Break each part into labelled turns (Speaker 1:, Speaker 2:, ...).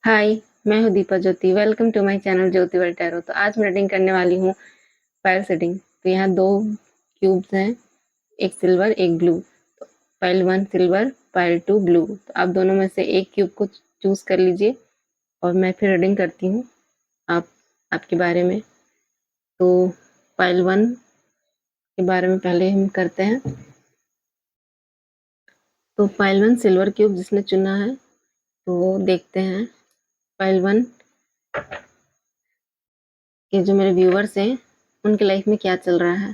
Speaker 1: हाय, मैं हूँ Deepa Jyoti. Welcome to my channel Jyoti world tarot. तो आज मैं रीडिंग करने वाली हूँ फायर सेटिंग। तो यहाँ 2 क्यूब्स हैं, एक सिल्वर एक ब्लू। तो पाइल 1 सिल्वर, पाइल 2 ब्लू। तो आप दोनों में से एक क्यूब को चूज कर लीजिए और मैं फिर रीडिंग करती हूँ आप आपके बारे में। तो पाइल 1 के बारे में पहले हम करते हैं। तो पाइल 1 सिल्वर क्यूब जिसने चुना है तो वो देखते हैं पाइल 1 के जो मेरे व्यूअर्स हैं उनके लाइफ में क्या चल रहा है।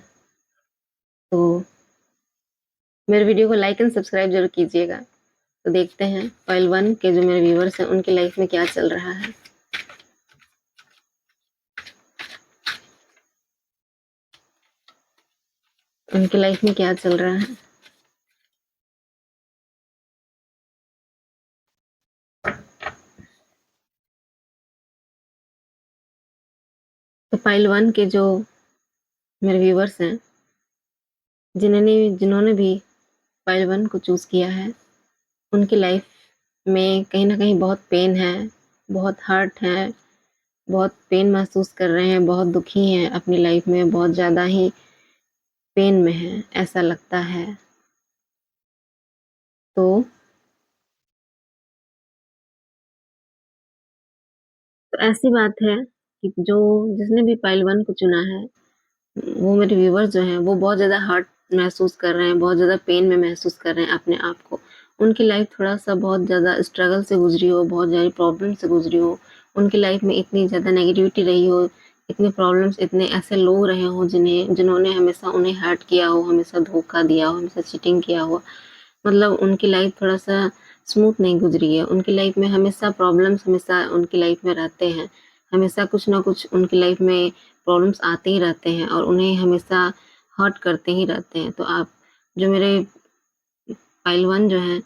Speaker 1: तो मेरे वीडियो को लाइक एंड सब्सक्राइब जरूर कीजिएगा। तो देखते हैं पाइल 1 के जो मेरे व्यूअर्स हैं उनकी लाइफ में क्या चल रहा है। उनकी लाइफ में क्या चल रहा है। तो पाइल 1 के जो मेरे व्यूअर्स हैं जिन्होंने भी पाइल 1 को चूज किया है उनकी लाइफ में कहीं ना कहीं बहुत पेन है, बहुत हर्ट है, बहुत पेन महसूस कर रहे हैं, बहुत दुखी हैं अपनी लाइफ में, बहुत ज़्यादा ही पेन में है ऐसा लगता है। तो ऐसी बात है कि जो जिसने भी पाइल 1 को चुना है वो मेरे व्यूअर्स जो हैं वो बहुत ज़्यादा हर्ट महसूस कर रहे हैं, बहुत ज़्यादा पेन में महसूस कर रहे हैं अपने आप को। उनकी लाइफ थोड़ा-सा बहुत ज़्यादा स्ट्रगल से गुज़री हो, बहुत ज़्यादा प्रॉब्लम से गुज़री हो, उनकी लाइफ में इतनी ज़्यादा नेगेटिविटी रही हो, इतने प्रॉब्लम्स, इतने ऐसे लोग रहे हों जिन्होंने हमेशा उन्हें हर्ट किया हो, हमेशा धोखा दिया हो, हमेशा चीटिंग किया हो। मतलब उनकी लाइफ थोड़ा-सा स्मूथ नहीं गुज़री है। उनकी लाइफ में हमेशा प्रॉब्लम्स हमेशा उनकी लाइफ में रहते हैं। हमेशा कुछ ना कुछ उनकी लाइफ में प्रॉब्लम्स आते ही रहते हैं और उन्हें हमेशा हर्ट करते ही रहते हैं। तो आप जो मेरे पाइल 1 जो हैं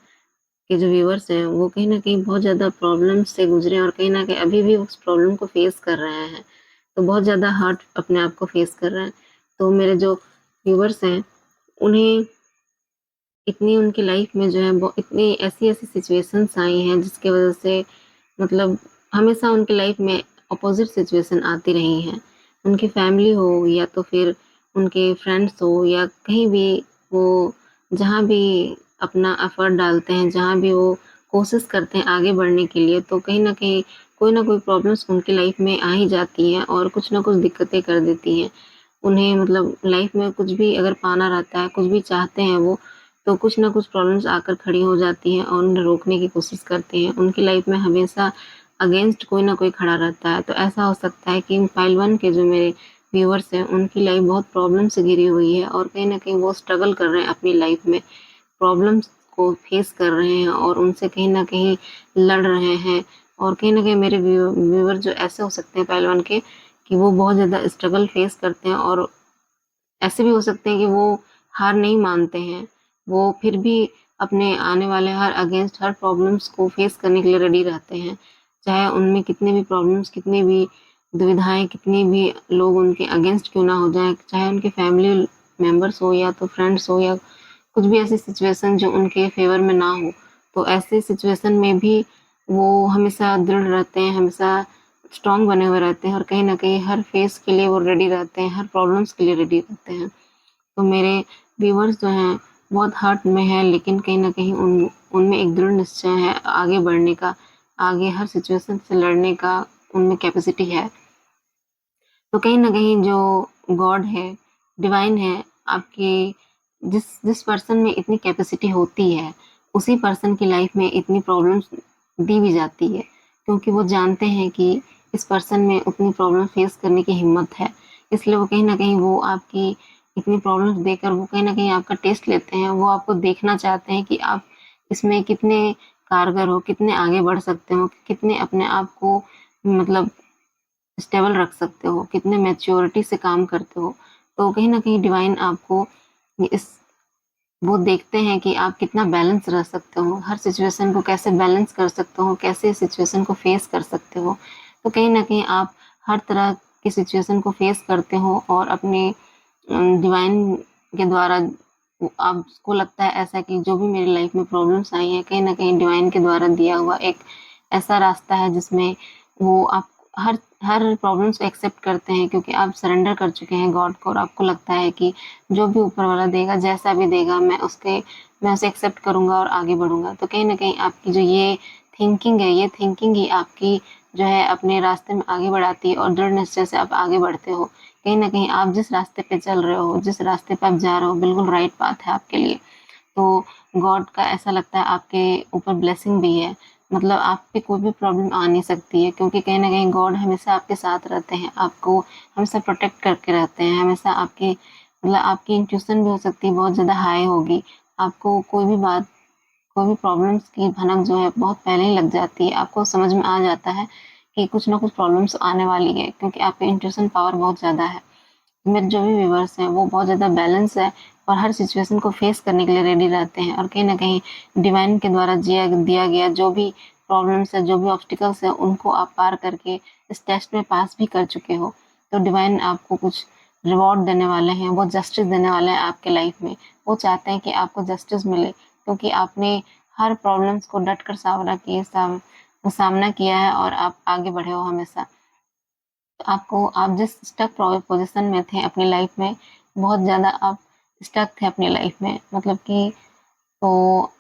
Speaker 1: के जो व्यूअर्स हैं वो कहीं न कहीं बहुत ज़्यादा प्रॉब्लम्स से गुज़रे हैं और कहीं न कहीं अभी भी उस प्रॉब्लम को फेस कर रहे हैं। तो बहुत ज़्यादा हर्ट अपने आप को फेस कर रहे हैं। तो मेरे जो व्यूअर्स हैं उन्हें इतनी उनकी लाइफ में जो है इतनी ऐसी-ऐसी सिचुएशंस आई हैं जिसकी वज़ह से मतलब हमेशा उनकी लाइफ में अपोज़िट सिचुएशन आती रही हैं। उनकी फैमिली हो या तो फिर उनके फ्रेंड्स हो या कहीं भी वो जहाँ भी अपना एफ़र्ट डालते हैं, जहाँ भी वो कोशिश करते हैं आगे बढ़ने के लिए, तो कहीं न कहीं कोई न कोई प्रॉब्लम्स उनकी लाइफ में आ ही जाती हैं और कुछ न कुछ दिक्कतें कर देती हैं। उन्हें मतलब लाइफ में कुछ भी अगर पाना रहता है, कुछ भी चाहते हैं वो, तो कुछ न कुछ प्रॉब्लम्स आकर खड़ी हो जाती हैं और उन्हें रोकने की कोशिश करते हैं। उनकी लाइफ में हमेशा अगेंस्ट कोई न कोई खड़ा रहता है। तो ऐसा हो सकता है कि पाइल 1 के जो मेरे व्यूअर्स हैं, उनकी लाइफ बहुत प्रॉब्लम से घिरी हुई है और कहीं न कहीं वो स्ट्रगल कर रहे हैं अपनी लाइफ में। प्रॉब्लम्स को फेस कर रहे हैं और उनसे कहीं न कहीं लड़ रहे हैं और कहीं न कहीं मेरे व्यूअर जो ऐसे हो सकते हैं पाइल 1 के कि वो बहुत ज़्यादा स्ट्रगल फेस करते हैं और ऐसे भी हो सकते हैं कि वो हार नहीं मानते हैं। वो फिर भी अपने आने वाले हर अगेंस्ट हर प्रॉब्लम्स को फेस करने के लिए रेडी रहते हैं। चाहे उनमें कितने भी प्रॉब्लम्स, कितनी भी दुविधाएँ, कितने भी लोग उनके अगेंस्ट क्यों ना हो जाएँ, चाहे उनके फैमिली मेंबर्स हो या तो फ्रेंड्स हो या कुछ भी ऐसी सिचुएशन जो उनके फ़ेवर में ना हो। तो ऐसे सिचुएशन में भी वो हमेशा दृढ़ रहते हैं, हमेशा स्ट्रॉन्ग बने हुए रहते हैं और कहीं न कहीं हर फ़ेज़ के लिए वो रेडी रहते हैं, हर प्रॉब्लम्स के लिए रेडी रहते हैं। तो मेरे व्यूअर्स जो हैं बहुत हर्ट में हैं लेकिन कहीं न कहीं उनमें एक दृढ़ निश्चय है आगे बढ़ने का, आगे हर सिचुएशन से लड़ने का उनमें कैपेसिटी है। तो कहीं न कहीं जो गॉड है, डिवाइन है, आपके जिस जिस पर्सन में इतनी कैपेसिटी होती है, उसी पर्सन की लाइफ में इतनी प्रॉब्लम्स दी भी जाती है, क्योंकि वो जानते हैं कि इस पर्सन में उतनी प्रॉब्लम फेस करने की हिम्मत है। इसलिए वो कहीं न कहीं वो आपकी इतनी प्रॉब्लम्स देकर वो कहीं न कहीं आपका टेस्ट लेते हैं, वो आपको देखना चाहते हैं कि आप इसमें कितने कारगर हो, कितने आगे बढ़ सकते हो, कितने अपने आप को मतलब स्टेबल रख सकते हो, कितने मैच्योरिटी से काम करते हो। तो कहीं न कहीं डिवाइन आपको इस वो देखते हैं कि आप कितना बैलेंस रह सकते हो, हर सिचुएशन को कैसे बैलेंस कर सकते हो, कैसे सिचुएशन को फेस कर सकते हो। तो कहीं न कहीं आप हर तरह की सिचुएशन को फेस करते हो और अपने डिवाइन के द्वारा आपको लगता है ऐसा कि जो भी मेरी लाइफ में प्रॉब्लम्स आई हैं, कहीं न कहीं डिवाइन के द्वारा दिया हुआ एक ऐसा रास्ता है जिसमें वो आप हर हर प्रॉब्लम्स को एक्सेप्ट करते हैं, क्योंकि आप सरेंडर कर चुके हैं गॉड को, और आपको लगता है कि जो भी ऊपर वाला देगा, जैसा भी देगा, मैं उसे एक्सेप्ट करूँगा और आगे बढ़ूँगा। तो कहीं न कहीं आपकी जो ये थिंकिंग है, ये थिंकिंग ही आपकी जो है अपने रास्ते में आगे बढ़ाती है, और दृढ़ निश्चय से आप आगे बढ़ते हो। कहीं न कहीं आप जिस रास्ते पे चल रहे हो, जिस रास्ते पे आप जा रहे हो, बिल्कुल राइट पाथ है आपके लिए। तो गॉड का ऐसा लगता है आपके ऊपर ब्लेसिंग भी है, मतलब आप पे कोई भी प्रॉब्लम आ नहीं सकती है, क्योंकि कहीं न कहीं गॉड हमेशा आपके साथ रहते हैं, आपको हमेशा प्रोटेक्ट करके रहते हैं, हमेशा आपकी इंट्यूशन भी हो सकती है बहुत ज़्यादा हाई होगी। आपको कोई भी प्रॉब्लम्स की भनक जो है बहुत पहले ही लग जाती है, आपको समझ में आ जाता है कि कुछ ना कुछ प्रॉब्लम्स आने वाली है, क्योंकि आपकी इंट्यूशन पावर बहुत ज़्यादा है। मेरे जो भी व्यूअर्स हैं वो बहुत ज़्यादा बैलेंस है, और हर सिचुएशन को फेस करने के लिए रेडी रहते हैं, और कहीं न कहीं डिवाइन के द्वारा दिया गया जो भी प्रॉब्लम्स है, जो भी ऑब्स्टिकल्स हैं, उनको आप पार करके इस टेस्ट में पास भी कर चुके हो। तो डिवाइन आपको कुछ रिवॉर्ड देने वाले हैं, वो जस्टिस देने वाले हैं आपके लाइफ में। वो चाहते हैं कि आपको जस्टिस मिले, क्योंकि आपने हर प्रॉब्लम्स को डट कर सामना किया है, और आप आगे बढ़े हो हमेशा। आप जिस स्टक पोजीशन में थे अपनी लाइफ में, बहुत ज़्यादा आप स्टक थे अपनी लाइफ में, मतलब कि तो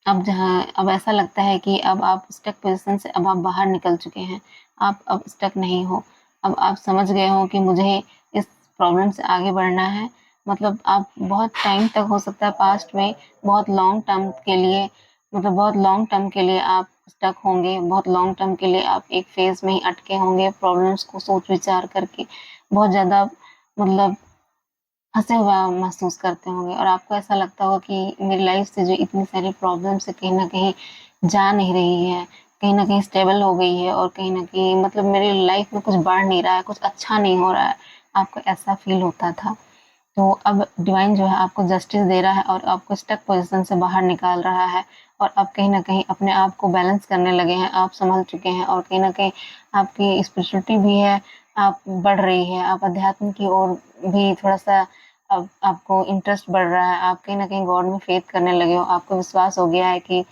Speaker 1: अब ऐसा लगता है कि अब आप स्टक पोजीशन से अब आप बाहर निकल चुके हैं। आप अब स्टक नहीं हो। अब आप समझ गए हो कि मुझे इस प्रॉब्लम से आगे बढ़ना है। मतलब आप बहुत टाइम तक, हो सकता है पास्ट में, बहुत लॉन्ग टर्म के लिए बहुत लॉन्ग टर्म के लिए आप स्टक होंगे, बहुत लॉन्ग टर्म के लिए आप एक फ़ेज़ में ही अटके होंगे, प्रॉब्लम्स को सोच-विचार करके बहुत ज़्यादा मतलब फँसे हुआ महसूस करते होंगे, और आपको ऐसा लगता होगा कि मेरी लाइफ़ से जो इतनी सारी प्रॉब्लम्स है, कहीं न कहीं जा नहीं रही है, कहीं न कहीं स्टेबल हो गई है, और कहीं न कहीं मतलब मेरी लाइफ़ में कुछ बढ़ नहीं रहा है, कुछ अच्छा नहीं हो रहा है। आपको ऐसा फ़ील होता था। तो अब डिवाइन जो है आपको जस्टिस दे रहा है, और आपको स्टक पोज़ीशन से बाहर निकाल रहा है, और अब कहीं न कहीं अपने आप को बैलेंस करने लगे हैं, आप सँभल चुके हैं, और कहीं न कहीं आपकी स्पिरिचुअलिटी भी है, आप बढ़ रही है, आप अध्यात्म की ओर भी थोड़ा-सा अब आपको इंटरेस्ट बढ़ रहा है, आप कहीं न कहीं गॉड में फ़ेथ करने लगे हो, आपको विश्वास हो गया है कि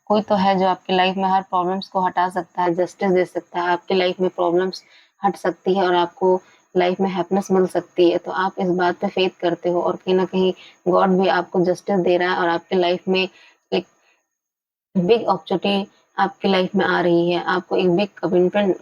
Speaker 1: कोई तो है जो आपकी लाइफ़ में हर प्रॉब्लम्स को हटा सकता है, जस्टिस दे सकता है, आपकी लाइफ़ में प्रॉब्लम्स हट सकती है, और आपको लाइफ़ में हैप्पीनेस मिल सकती है। तो आप इस बात पे फ़ेथ करते हो, और कहीं न कहीं गॉड भी आपको जस्टिस दे रहा है, और आपकी लाइफ़ में एक बिग अपॉर्च्युनिटी आपकी लाइफ़ में आ रही है। आपको एक बिग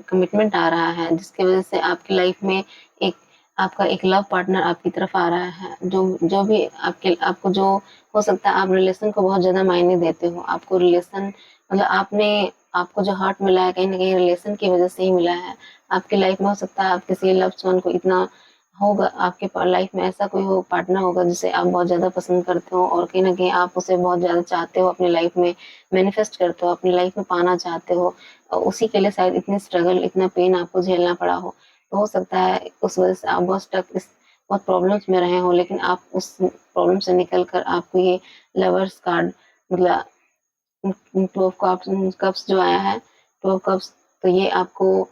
Speaker 1: कमिटमेंट आ रहा है, जिसकी वज़ह से आपकी लाइफ़ में एक आपका एक लव पार्टनर आपकी तरफ आ रहा है। जो जो भी आपको जो हो सकता है, आप रिलेशन को बहुत ज़्यादा मायने देते हो। आपको रिलेशन मतलब आपको जो हार्ट मिला है, कहीं न कहीं रिलेशन की वज़ह से ही मिला है। आपकी लाइफ़ में हो सकता है आप किसी लव्ड वन को इतना होगा, आपके लाइफ में ऐसा कोई हो पार्टनर होगा जिसे आप बहुत ज़्यादा पसंद करते हो, और कहीं न कहीं आप उसे बहुत ज़्यादा चाहते हो, अपनी लाइफ में मैनिफेस्ट करते हो, अपनी लाइफ में पाना चाहते हो। उसी के लिए शायद इतनी स्ट्रगल, इतना पेन आपको झेलना पड़ा हो। तो हो सकता है उस वज़ह से आप बहुत प्रॉब्लम्स में रहे हों, लेकिन आप उस प्रॉब्लम से निकल कर आपको ये लवर्स कार्ड मतलब 12 कप्स जो आया है, 12 कप्स, तो ये आपको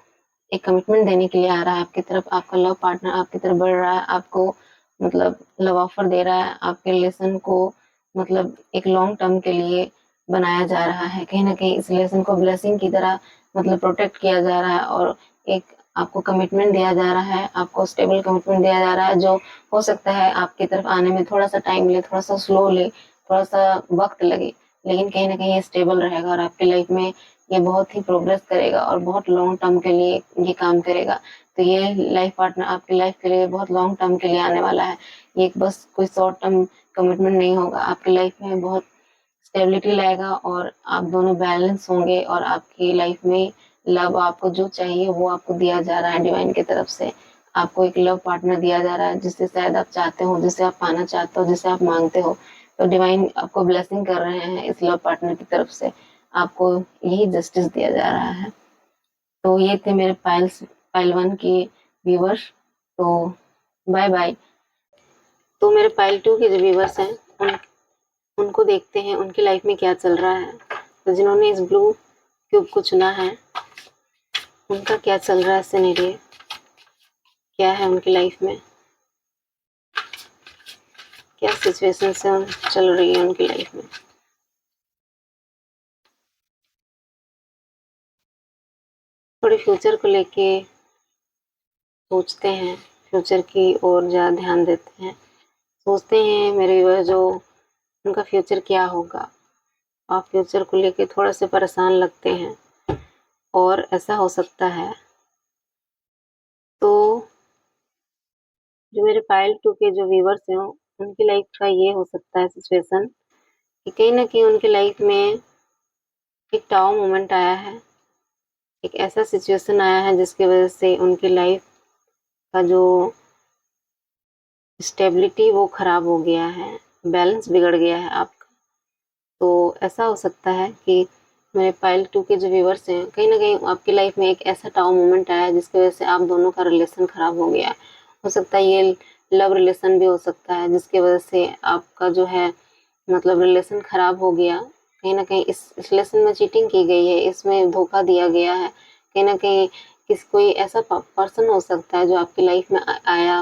Speaker 1: एक कमिटमेंट देने के लिए आ रहा है आपकी तरफ। आपका लव पार्टनर आपकी तरफ बढ़ रहा है, आपको मतलब लव ऑफर दे रहा है, आपके रिलेशन को मतलब एक लॉन्ग टर्म के लिए बनाया जा रहा है। कहीं न कहीं इस रिलेशन को ब्लेसिंग की तरह मतलब प्रोटेक्ट किया जा रहा है, और एक आपको कमिटमेंट दिया जा रहा है, आपको स्टेबल कमिटमेंट दिया जा रहा है, जो हो सकता है आपकी तरफ आने में थोड़ा-सा टाइम ले, थोड़ा-सा स्लो ले, थोड़ा-सा वक़्त लगे, लेकिन कहीं न कहीं ये स्टेबल रहेगा, और आपकी लाइफ में ये बहुत ही प्रोग्रेस करेगा, और बहुत लॉन्ग टर्म के लिए ये काम करेगा। तो ये लाइफ पार्टनर आपकी लाइफ के लिए बहुत लॉन्ग टर्म के लिए आने वाला है। ये बस कोई शॉर्ट टर्म कमिटमेंट नहीं होगा, आपकी लाइफ में बहुत स्टेबिलिटी लाएगा, और आप दोनों बैलेंस होंगे, और आपकी लाइफ में लव आपको जो चाहिए वो आपको दिया जा रहा है डिवाइन की तरफ से। आपको एक लव पार्टनर दिया जा रहा है, जिसे शायद आप चाहते हो, जिसे आप पाना चाहते हो, जिसे आप माँगते हो। तो डिवाइन आपको ब्लेसिंग कर रहे हैं इस लव पार्टनर की तरफ से। आपको यही जस्टिस दिया जा रहा है। तो ये थे मेरे पाइल 1 के व्यूअर्स। तो बाय-बाय। तो मेरे पाइल 2 के जो व्यूअर्स हैं, उनको देखते हैं उनकी लाइफ में क्या चल रहा है। तो जिन्होंने इस ब्लू क्यूब को चुना है, उनका क्या चल रहा है सिनेरियो, क्या है उनकी लाइफ में, क्या सिचुएशन से चल रही है उनकी लाइफ में। थोड़े फ्यूचर को लेके सोचते हैं, फ्यूचर की ओर ज़्यादा ध्यान देते हैं। सोचते हैं मेरे व्यूअर जो उनका फ्यूचर क्या होगा, आप फ्यूचर को लेके थोड़ा-से परेशान लगते हैं और ऐसा हो सकता है तो जो मेरे पायल 2 के जो व्यूअर्स हैं, उनकी लाइफ का ये हो सकता है सिचुएशन कि कहीं न कहीं उनकी लाइफ में एक टाउ मोमेंट आया है, एक ऐसा सिचुएशन आया है जिसकी वज़ह से उनकी लाइफ का जो स्टेबिलिटी वो ख़राब हो गया है, बैलेंस बिगड़ गया है आपका। तो ऐसा हो सकता है कि मेरे पायल 2 के जो व्यूअर्स हैं, कहीं न कहीं आपकी लाइफ में एक ऐसा टाउ मोमेंट आया है जिसकी वज़ह से आप दोनों का रिलेशन ख़राब हो गया है। हो सकता है ये लव रिलेशन भी हो सकता है जिसकी वज़ह से आपका जो है मतलब रिलेशन ख़राब हो गया। कहीं न कहीं इस रिलेशन में चीटिंग की गई है, इसमें धोखा दिया गया है। कहीं न कहीं कोई ऐसा पर्सन हो सकता है जो आपकी लाइफ में आया,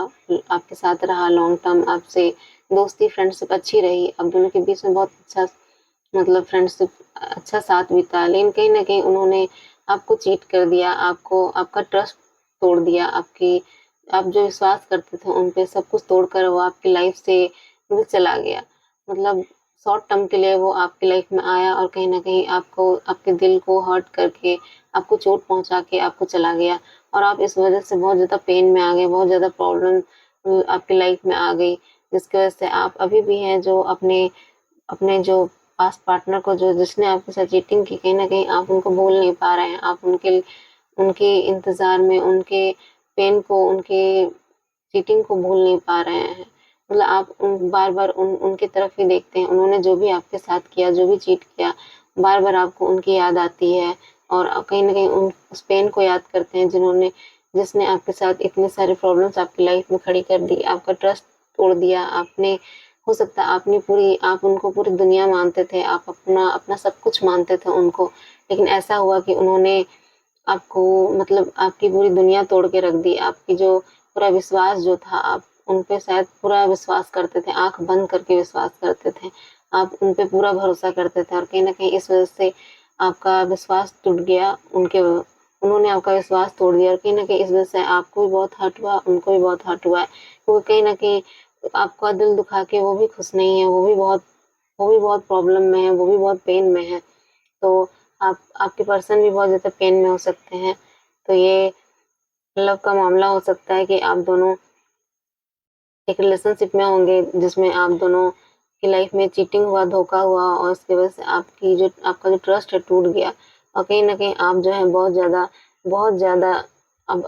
Speaker 1: आपके साथ रहा लॉन्ग टर्म, आपसे दोस्ती फ्रेंडशिप अच्छी रही, आप दोनों के बीच में बहुत अच्छा मतलब फ्रेंडशिप अच्छा साथ बीता, लेकिन कहीं न कहीं उन्होंने आपको चीट कर दिया, आपका ट्रस्ट तोड़ दिया, आप जो विश्वास करते थे उन पे सब कुछ तोड़कर वो आपकी लाइफ से मतलब चला गया। मतलब शॉर्ट टर्म के लिए वो आपकी लाइफ में आया और कहीं न कहीं आपके दिल को हर्ट करके, आपको चोट पहुँचा के आपको चला गया और आप इस वज़ह से बहुत ज़्यादा पेन में आ गए, बहुत ज़्यादा प्रॉब्लम आपकी लाइफ में आ गई, जिसकी वज़ह से आप अभी भी हैं जो अपने अपने जो पास्ट पार्टनर को जो जिसने आपके साथ चीटिंग की, कहीं न कहीं आप उनको भूल नहीं पा रहे हैं। आप उनके इंतज़ार में, उनके पेन को, उनके चीटिंग को भूल नहीं पा रहे हैं। मतलब आप बार-बार उनकी तरफ ही देखते हैं। उन्होंने जो भी आपके साथ किया, जो भी चीट किया, बार-बार आपको उनकी याद आती है और कहीं न कहीं उस पेन को याद करते हैं जिसने आपके साथ इतनी सारी प्रॉब्लम्स आपकी लाइफ में खड़ी कर दी, आपका ट्रस्ट तोड़ दिया। आपने हो सकता है आप उनको पूरी दुनिया मानते थे, आप अपना अपना सब कुछ मानते थे उनको, लेकिन ऐसा हुआ कि उन्होंने आपको मतलब आपकी पूरी दुनिया तोड़ के रख दी। आपकी जो पूरा विश्वास जो था, आप उन पे शायद पूरा विश्वास करते थे, आँख बंद करके विश्वास करते थे। आप उन पे पूरा भरोसा करते थे और कहीं न कहीं इस वज़ह से आपका विश्वास टूट गया। उन्होंने आपका विश्वास तोड़ दिया और कहीं न कहीं इस वज़ह से आपको भी बहुत हर्ट हुआ, उनको भी बहुत हर्ट हुआ है। क्योंकि कहीं न कहीं आपका दिल दुखा के वो भी खुश नहीं है, वो भी बहुत प्रॉब्लम में है, वो भी बहुत पेन में है। तो आपके पर्सन भी बहुत ज़्यादा पेन में हो सकते हैं। तो ये लव का मामला हो सकता है कि आप दोनों एक रिलेशनशिप में होंगे जिसमें आप दोनों की लाइफ में चीटिंग हुआ, धोखा हुआ और उसकी वज़ह से आपका जो ट्रस्ट है टूट गया और कहीं न कहीं आप जो है बहुत ज़्यादा अब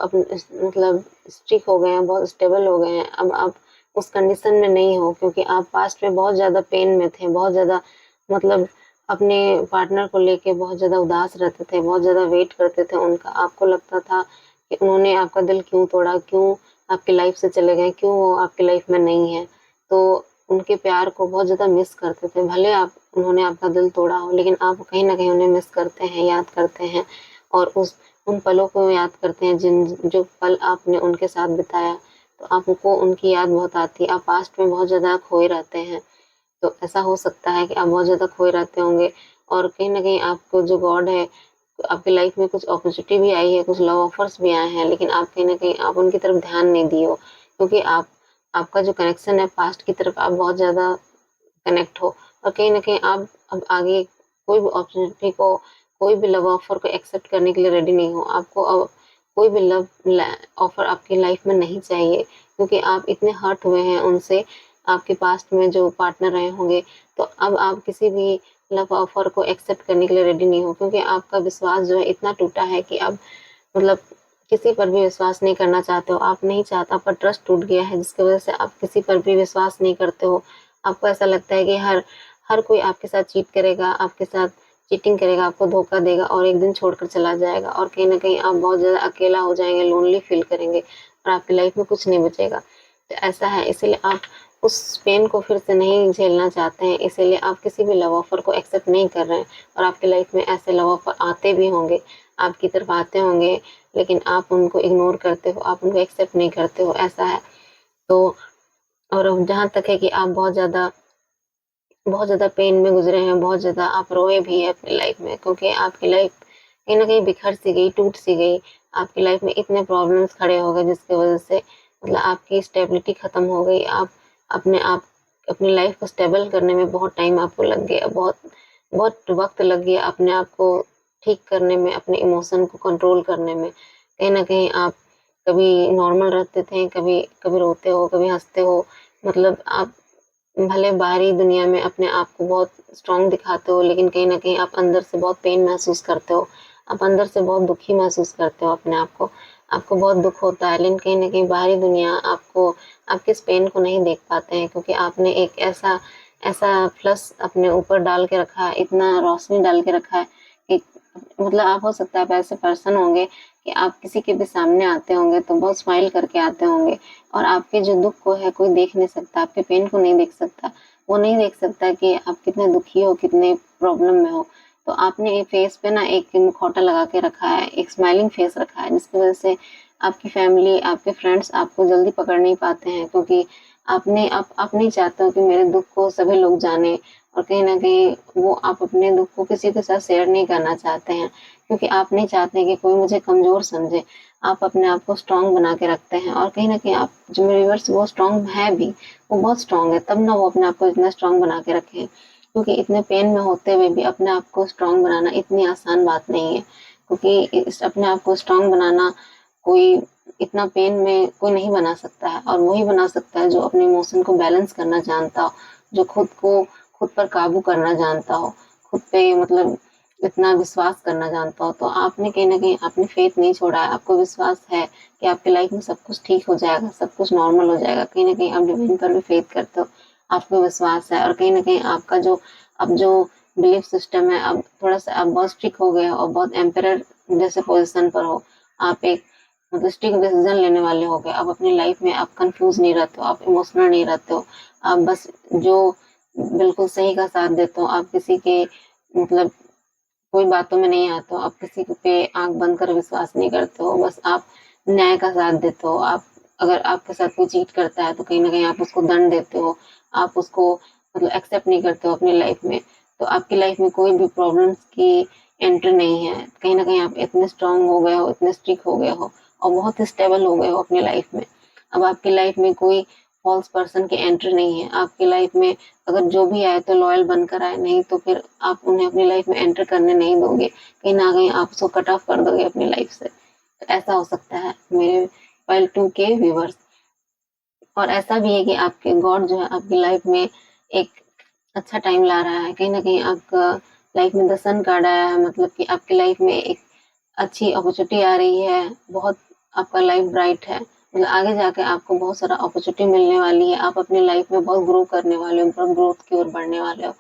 Speaker 1: मतलब स्टिक हो गए हैं, बहुत स्टेबल हो गए हैं। अब आप उस कंडीशन में नहीं हो क्योंकि आप पास्ट में बहुत ज़्यादा पेन में थे, बहुत ज़्यादा मतलब अपने पार्टनर को लेके बहुत ज़्यादा उदास रहते थे, बहुत ज़्यादा वेट करते थे उनका। आपको लगता था कि उन्होंने आपका दिल क्यों तोड़ा, क्यों आपकी लाइफ से चले गए, क्यों वो आपकी लाइफ में नहीं है। तो उनके प्यार को बहुत ज़्यादा मिस करते थे। भले उन्होंने आपका दिल तोड़ा हो, लेकिन आप कहीं न कहीं उन्हें मिस करते हैं, याद करते हैं और उन पलों को याद करते हैं जो पल आपने उनके साथ बिताया। तो आपको उनकी याद बहुत आती है। आप पास्ट में बहुत ज़्यादा खोए रहते हैं। तो ऐसा हो सकता है कि आप बहुत ज़्यादा खोए रहते होंगे और कहीं न कहीं आपको जो गॉड है, आपकी लाइफ में कुछ अपॉर्च्युनिटी भी आई है, कुछ लव ऑफर्स भी आए हैं, लेकिन आप कहीं न कहीं आप उनकी तरफ ध्यान नहीं दिए हो क्योंकि आपका जो कनेक्शन है पास्ट की तरफ आप बहुत ज़्यादा कनेक्ट हो और कहीं न कहीं आप अब आगे कोई भी अपॉर्च्युनिटी को, कोई भी लव ऑफर को एक्सेप्ट करने के लिए रेडी नहीं हो। आपको अब कोई भी लव ऑफर आपकी लाइफ में नहीं चाहिए क्योंकि आप इतने हर्ट हुए हैं उनसे, आपके पास्ट में जो पार्टनर रहे होंगे, तो अब आप किसी भी लव ऑफर को एक्सेप्ट करने के लिए रेडी नहीं हो क्योंकि आपका विश्वास जो है इतना टूटा है कि अब मतलब किसी पर भी विश्वास नहीं करना चाहते हो। आप नहीं चाहते, आपका ट्रस्ट टूट गया है जिसकी वज़ह से आप किसी पर भी विश्वास नहीं करते हो। आपको ऐसा लगता है कि हर हर कोई आपके साथ चीट करेगा, आपके साथ चीटिंग करेगा, आपको धोखा देगा और एक दिन छोड़कर चला जाएगा और कहीं न कहीं आप बहुत ज़्यादा अकेला हो जाएँगे, लोनली फ़ील करेंगे और आपकी लाइफ में कुछ नहीं बचेगा। तो ऐसा है, इसीलिए आप उस पेन को फिर से नहीं झेलना चाहते हैं, इसीलिए आप किसी भी लव ऑफर को एक्सेप्ट नहीं कर रहे हैं और आपकी लाइफ में ऐसे लव ऑफर आते भी होंगे, आपकी तरफ आते होंगे, लेकिन आप उनको इग्नोर करते हो, आप उनको एक्सेप्ट नहीं करते हो, ऐसा है। तो और जहाँ तक है कि आप बहुत ज़्यादा पेन में गुज़रे हैं, बहुत ज़्यादा आप रोए भी हैं अपनी लाइफ में क्योंकि आपकी लाइफ कहीं न कहीं बिखर सी गई, टूट सी गई। आपकी लाइफ में इतने प्रॉब्लम्स खड़े हो गए जिसकी वज़ह से मतलब आपकी स्टेबिलिटी ख़त्म हो गई। आप अपनी लाइफ को स्टेबल करने में बहुत टाइम आपको लग गया, बहुत बहुत वक़्त लग गया अपने आप को ठीक करने में, अपने इमोशन को कंट्रोल करने में। कहीं न कहीं आप कभी नॉर्मल रहते थे, कभी कभी रोते हो, कभी हँसते हो। मतलब आप भले बाहरी दुनिया में अपने आप को बहुत स्ट्रॉन्ग दिखाते हो, लेकिन कहीं न कहीं आप अंदर से बहुत पेन महसूस करते हो। आप अंदर से बहुत दुखी महसूस करते हो अपने आप को। आपको बहुत दुःख होता है, लेकिन कहीं न कहीं बाहरी दुनिया आपको आपके इस पेन को नहीं देख पाते हैं, क्योंकि आपने एक ऐसा ऐसा प्लस अपने ऊपर डाल के रखा है, इतना रोशनी डाल के रखा है कि मतलब आप हो सकता है आप ऐसे पर्सन होंगे कि आप किसी के भी सामने आते होंगे तो बहुत स्माइल करके आते होंगे, और आपके जो दुःख को है कोई देख नहीं सकता, आपके पेन को नहीं देख सकता। वो नहीं देख सकता कि आप कितने दुखी हो, कितने प्रॉब्लम में हो। तो आपने फेस पे ना एक मुखौटा लगा के रखा है, एक स्माइलिंग फेस रखा है, जिसकी वज़ह से आपकी फैमिली, आपके फ्रेंड्स आपको जल्दी पकड़ नहीं पाते हैं, क्योंकि आप नहीं चाहते हो कि मेरे दुःख को सभी लोग जानें, और कहीं न कहीं वो आप अपने दुःख को किसी के साथ शेयर नहीं करना चाहते हैं, क्योंकि आप नहीं चाहते कि कोई मुझे कमज़ोर समझे। आप अपने आप को स्ट्रॉन्ग बना के रखते हैं, और कहीं न कहीं आप जो मेरे व्यूअर्स वो स्ट्रॉन्ग है भी, वो बहुत स्ट्रॉन्ग है, तब ना वो अपने आप को इतना स्ट्रॉन्ग बना के रखे हैं। क्योंकि इतने पेन में होते हुए भी अपने आप को स्ट्रॉन्ग बनाना इतनी आसान बात नहीं है, क्योंकि इस अपने आप को स्ट्रॉन्ग बनाना कोई इतना पेन में कोई नहीं बना सकता है, और वही बना सकता है जो अपने इमोशन को बैलेंस करना जानता हो, जो खुद पर काबू करना जानता हो, खुद पे मतलब इतना विश्वास करना जानता हो। तो आपने कहीं न कहीं आपने फ़ेथ नहीं छोड़ा है, आपको विश्वास है कि आपकी लाइफ़ में सब कुछ ठीक हो जाएगा, सब कुछ नॉर्मल हो जाएगा। कहीं न कहीं आप डिवाइन पर भी फ़ेथ करते हो, आपको विश्वास है, और कहीं न कहीं आपका जो अब जो बिलीफ सिस्टम है, अब थोड़ा-सा आप बहुत स्ट्रिक्ट हो गए हो और बहुत एम्परर जैसे पोज़ीशन पर हो। आप एक मतलब स्ट्रिक्ट डिसीज़न लेने वाले हो गए। अब अपनी लाइफ़ में आप कन्फ्यूज़ नहीं रहते हो, आप इमोशनल नहीं रहते हो। आप बस जो बिल्कुल सही का साथ देते हो, आप किसी के मतलब कोई बातों में नहीं आते हो, आप किसी पे आँख बंद कर विश्वास नहीं करते हो, बस आप न्याय का साथ देते हो। आप अगर आपके साथ कोई चीट करता है तो कहीं न कहीं आप उसको दंड देते हो, आप उसको मतलब एक्सेप्ट नहीं करते हो अपनी लाइफ़ में। तो आपकी लाइफ़ में कोई भी प्रॉब्लम्स की एंट्री नहीं है। कहीं न कहीं आप इतने स्ट्रॉन्ग हो गए हो, इतने स्ट्रिक्ट हो गए हो, और बहुत स्टेबल हो गए हो अपनी लाइफ़ में। अब आपकी लाइफ़ में कोई फ़ॉल्स पर्सन की एंट्री नहीं है। आपकी लाइफ़ में अगर जो भी आए तो लॉयल बनकर आए, नहीं तो फिर आप उन्हें अपनी लाइफ़ में एंटर करने नहीं दोगे। कहीं न कहीं आप उसको कट ऑफ कर दोगे अपनी लाइफ़ से। तो ऐसा हो सकता है मेरे पाइल 2 के व्यूअर्स। और ऐसा भी है कि आपके गॉड जो है आपकी लाइफ़ में एक अच्छा टाइम ला रहा है। कहीं न कहीं आपका लाइफ़ में द सन कार्ड आया है, मतलब कि आपकी लाइफ़ में एक अच्छी अपॉर्च्युनिटी आ रही है, बहुत आपका लाइफ़ ब्राइट है। मतलब आगे जाके आपको बहुत सारा अपॉर्च्युनिटी मिलने वाली है, आप अपनी लाइफ़ में बहुत ग्रो करने वाले हो, बहुत ग्रोथ की ओर बढ़ने वाले हो।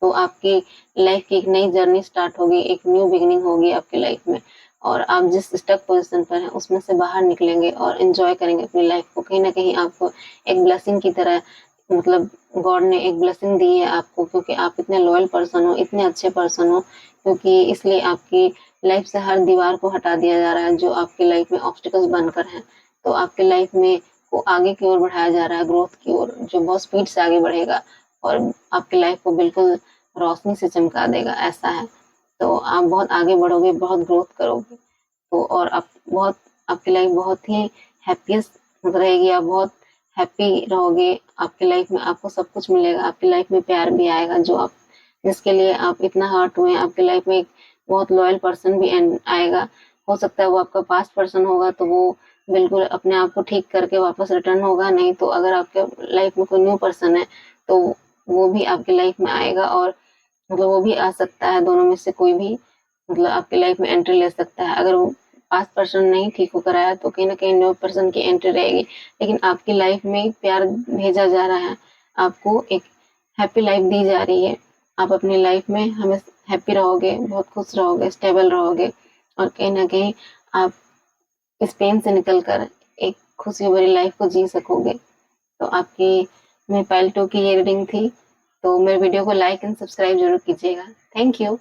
Speaker 1: तो आपकी लाइफ़ की एक नई जर्नी स्टार्ट होगी, एक न्यू बिगिनिंग होगी आपकी लाइफ़ में, और आप जिस स्टक पोज़ीशन पर हैं, उसमें से बाहर निकलेंगे और एन्जॉय करेंगे अपनी लाइफ़ को। कहीं न कहीं आपको एक ब्लेसिंग की तरह मतलब गॉड ने एक ब्लेसिंग दी है आपको, क्योंकि आप इतने लॉयल पर्सन हो, इतने अच्छे पर्सन हो, क्योंकि इसलिए आपकी लाइफ़ से हर दीवार को हटा दिया जा रहा है, जो आपकी लाइफ़ में ऑब्स्टेकल्स बनकर हैं। तो आपकी लाइफ़ में को आगे की ओर बढ़ाया जा रहा है, ग्रोथ की ओर, जो बहुत स्पीड से आगे बढ़ेगा और आपकी लाइफ़ को बिल्कुल रोशनी से चमका देगा, ऐसा है। तो आप बहुत आगे बढ़ोगे, बहुत ग्रोथ करोगे। तो और आप बहुत आपकी लाइफ़ बहुत ही हैप्पीएस्ट रहेगी, आप बहुत हैप्पी रहोगे, आपकी लाइफ़ में आपको सब कुछ मिलेगा, आपकी लाइफ़ में प्यार भी आएगा, जो आप जिसके लिए आप इतना हर्ट हुए हैं, आपकी लाइफ़ में एक बहुत लॉयल पर्सन भी आएगा। हो सकता है वो आपका पास्ट पर्सन होगा, तो वो बिल्कुल अपने आप को ठीक करके वापस रिटर्न होगा, नहीं तो अगर आपके लाइफ़ में कोई न्यू पर्सन है, तो वो भी आपकी लाइफ़ में आएगा, और मतलब वो भी आ सकता है, दोनों में से कोई भी मतलब आपकी लाइफ़ में एंट्री ले सकता है। अगर वो पास्ट पर्सन नहीं ठीक होकर आया, तो कहीं न कहीं न्यू पर्सन की एंट्री रहेगी। लेकिन आपकी लाइफ़ में प्यार भेजा जा रहा है, आपको एक हैप्पी लाइफ़ दी जा रही है। आप अपनी लाइफ़ में हैप्पी रहोगे, बहुत खुश रहोगे, स्टेबल रहोगे, और कहीं न कहीं आप इस पेन से निकल कर एक खुशी भरी लाइफ़ को जी सकोगे। तो आपकी मेरी पाइल 2 की ये रीडिंग थी। तो मेरे वीडियो को लाइक एंड सब्सक्राइब ज़रूर कीजिएगा। Thank you.